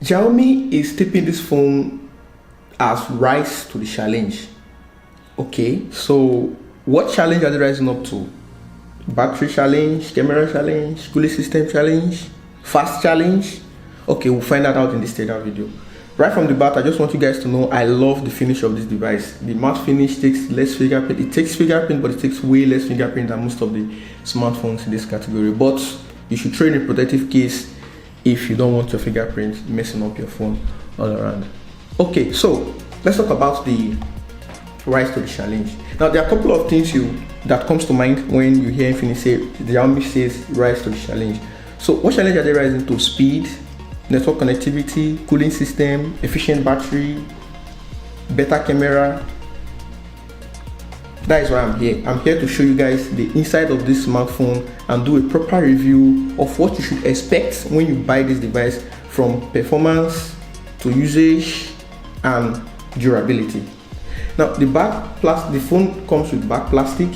Xiaomi is tipping this phone as rise to the challenge. Okay, so what challenge are they rising up to? Battery challenge, camera challenge, cooling system challenge, fast challenge? Okay, we'll find that out in this teardown video. Right from the bat, I just want you guys to know I love the finish of this device. The matte finish takes less fingerprint. It takes fingerprint, but it takes way less fingerprint than most of the smartphones in this category. But you should throw in a protective case if you don't want your fingerprint messing up your phone all around. Okay, so let's talk about the rise to the challenge. Now, there are a couple of things that comes to mind when you hear Infinix say, the Xiaomi says rise to the challenge. So what challenge are they rising to? Speed, network connectivity, cooling system, efficient battery, better camera. That is why I'm here. I'm here to show you guys the inside of this smartphone and do a proper review of what you should expect when you buy this device, from performance to usage and durability. Now, the phone comes with back plastic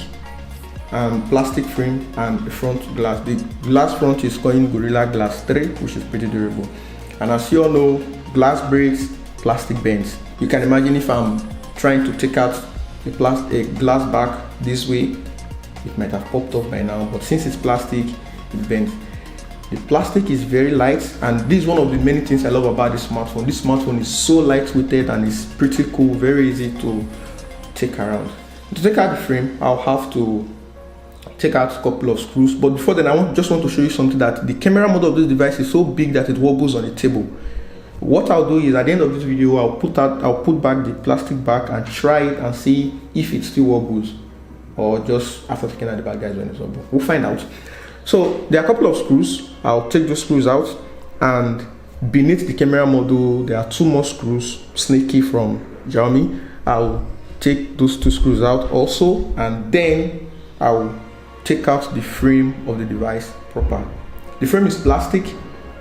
and plastic frame and the front glass. The glass front is called Gorilla Glass 3, which is pretty durable. And as you all know, glass breaks, plastic bends. You can imagine if I'm trying to take out a glass back this way, it might have popped off by now, but since it's plastic, it bends. The plastic is very light, and this is one of the many things I love about this smartphone. This smartphone is so lightweighted and it's pretty cool, very easy to take around. To take out the frame, I'll have to take out a couple of screws, but before then I just want to show you something, that the camera module of this device is so big that it wobbles on the table. What I'll do is, at the end of this video, I'll put back the plastic back and try it and see if it still wobbles, or just after taking out the back, guys, when it's wobble. We'll find out. So there are a couple of screws. I'll take those screws out, and beneath the camera module there are two more screws, snaky from Xiaomi. I'll take those two screws out also, and then I'll take out the frame of the device proper. The frame is plastic,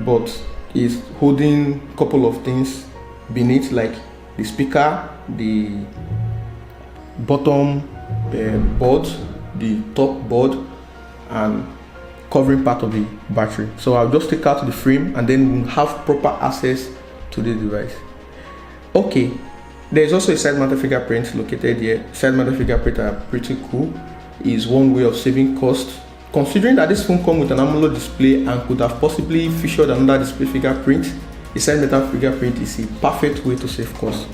but is holding a couple of things beneath, like the speaker, the bottom board, the top board, and covering part of the battery. So I'll just take out the frame and then we'll have proper access to the device. Okay, there's also a side mounted fingerprint located here. Side mounted fingerprint are pretty cool. Is one way of saving cost, considering that this phone comes with an AMOLED display and could have possibly featured another display fingerprint. The side mounted fingerprint is a perfect way to save cost.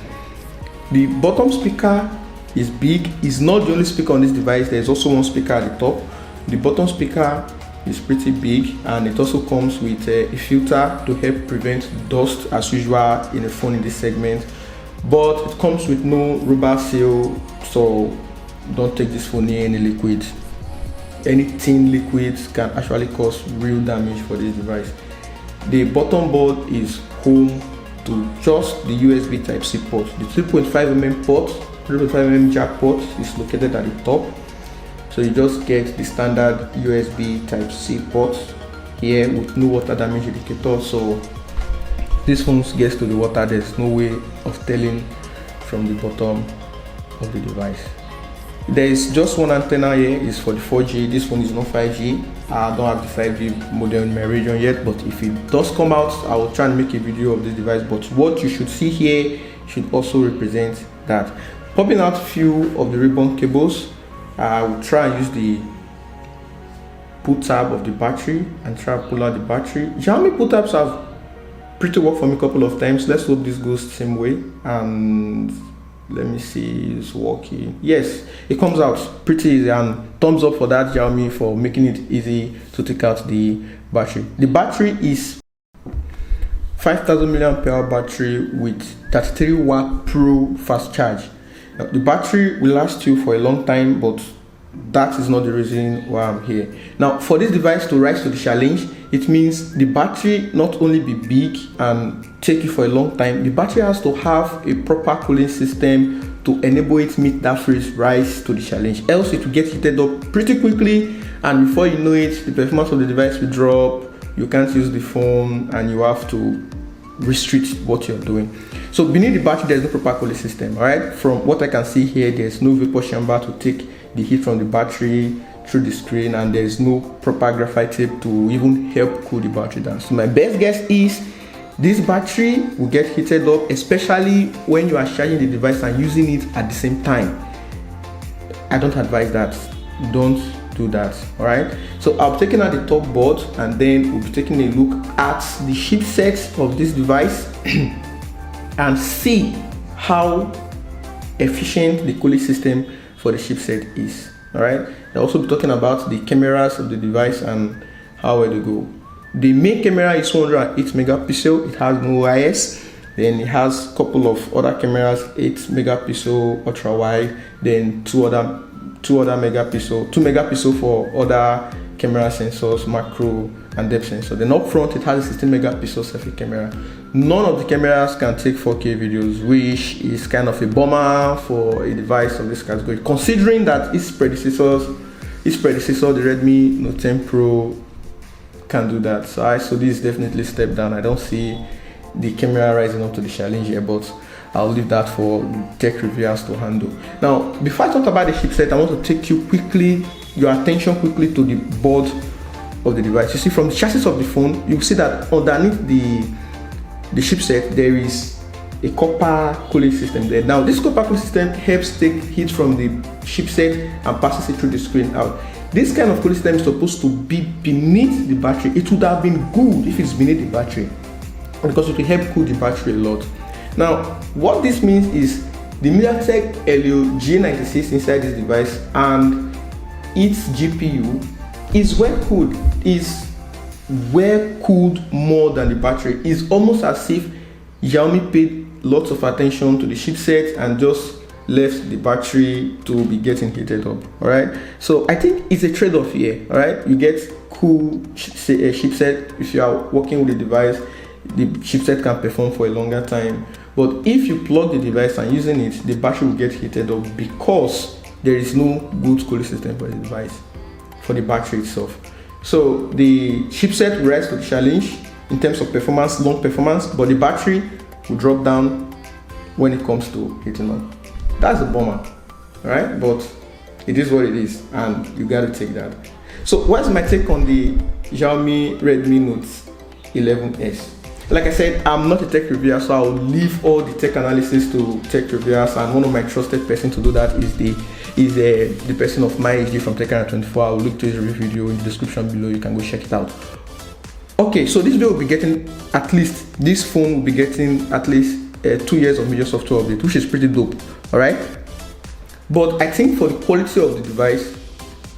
The bottom speaker is big. It's not the only speaker on this device. There's also one speaker at the top. The bottom speaker is pretty big, and it also comes with a filter to help prevent dust as usual in a phone in this segment, but it comes with no rubber seal, so don't take this phone near any liquid. Any thin liquids can actually cause real damage for this device. The bottom board is home to just the USB Type-C port. The 3.5mm port, 3.5mm jack port is located at the top. So you just get the standard USB Type-C port here with no water damage indicator. So this phone gets to the water, there's no way of telling from the bottom of the device. There is just one antenna here, is for the 4G. This one is not 5G. I don't have the 5G model in my region yet, but if it does come out, I will try and make a video of this device. But what you should see here should also represent that. Popping out a few of the ribbon cables, I will try and use the pull tab of the battery and try to pull out the battery. Xiaomi pull tabs have pretty worked for me a couple of times. Let's hope this goes the same way. And let me see, it's working. Yes, it comes out pretty easy, and thumbs up for that, Xiaomi, for making it easy to take out the battery. The battery is 5000 mAh battery with 33 watt pro fast charge. Now, the battery will last you for a long time, but that is not the reason why I'm here. Now, for this device to rise to the challenge, it means the battery not only be big and take you for a long time, the battery has to have a proper cooling system to enable it meet that phrase, rise to the challenge. Else it will get heated up pretty quickly, and before you know it, the performance of the device will drop, you can't use the phone, and you have to restrict what you're doing. So beneath the battery, there's no proper cooling system. All right, from what I can see here, there's no vapor chamber to take the heat from the battery through the screen, and there's no proper graphite tape to even help cool the battery down. So my best guess is This battery will get heated up, especially when you are charging the device and using it at the same time. I don't advise that. Don't do that. All right. So I'll be taking out the top board, and then we'll be taking a look at the chipset of this device and see how efficient the cooling system for the chipset is. All right. I'll also be talking about the cameras of the device and how well they go. The main camera is 108 megapixel. It has no OIS. Then it has a couple of other cameras, 8 megapixel ultra wide, then two megapixel for other camera sensors, macro and depth sensor. Then up front it has a 16 megapixel selfie camera. None of the cameras can take 4K videos, which is kind of a bummer for a device of this category, considering that its predecessor, the Redmi Note 10 Pro, can do that. So this is definitely a step down. I don't see the camera rising up to the challenge here, but I'll leave that for tech reviewers to handle. Now, before I talk about the chipset, I want to take your attention quickly to the board of the device. You see, from the chassis of the phone, you see that underneath the chipset there is a copper cooling system there. Now, this copper cooling system helps take heat from the chipset and passes it through the screen out. This kind of cooling system is supposed to be beneath the battery. It would have been good if it's beneath the battery, because it will help cool the battery a lot. Now, what this means is the MediaTek Helio G96 inside this device and its GPU is well cooled more than the battery. It's almost as if Xiaomi paid lots of attention to the chipset and just left the battery to be getting heated up. All right, so I think it's a trade-off here. All right, you get cool chipset. If you are working with the device, the chipset can perform for a longer time. But if you plug the device and using it, the battery will get heated up because there is no good cooling system for the device, for the battery itself. So the chipset will rise to the challenge in terms of performance, long performance, but the battery will drop down when it comes to heating up. That's a bummer, right? But it is what it is, and you got to take that. So what's my take on the Xiaomi Redmi Note 11S? Like I said, I'm not a tech reviewer, so I'll leave all the tech analysis to tech reviewers, and one of my trusted person to do that is the person of my age from Tech24. I'll link to his review video in the description below. You can go check it out. Okay, so this video will be getting this phone will be getting at least 2 years of major software update, which is pretty dope. All right, but I think for the quality of the device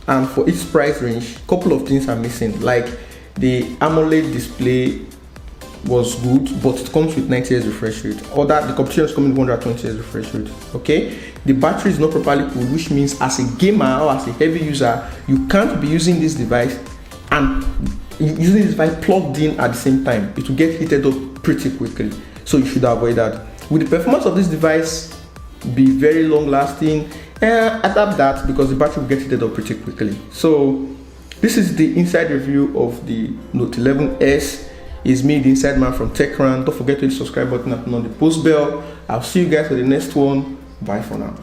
and for its price range, a couple of things are missing. Like the AMOLED display was good, but it comes with 90 Hz refresh rate, or that the competition is coming with 120 Hz refresh rate. Okay, the battery is not properly cooled, which means as a gamer or as a heavy user, you can't be using this device and using this device plugged in at the same time. It will get heated up pretty quickly, so you should avoid that. With the performance of this device be very long lasting, adapt that because the battery will get heated up pretty quickly. So this is the inside review of the Note 11S. It's me, the inside man from TechRant. Don't forget to hit the subscribe button and turn on the post bell. I'll see you guys for the next one. Bye for now.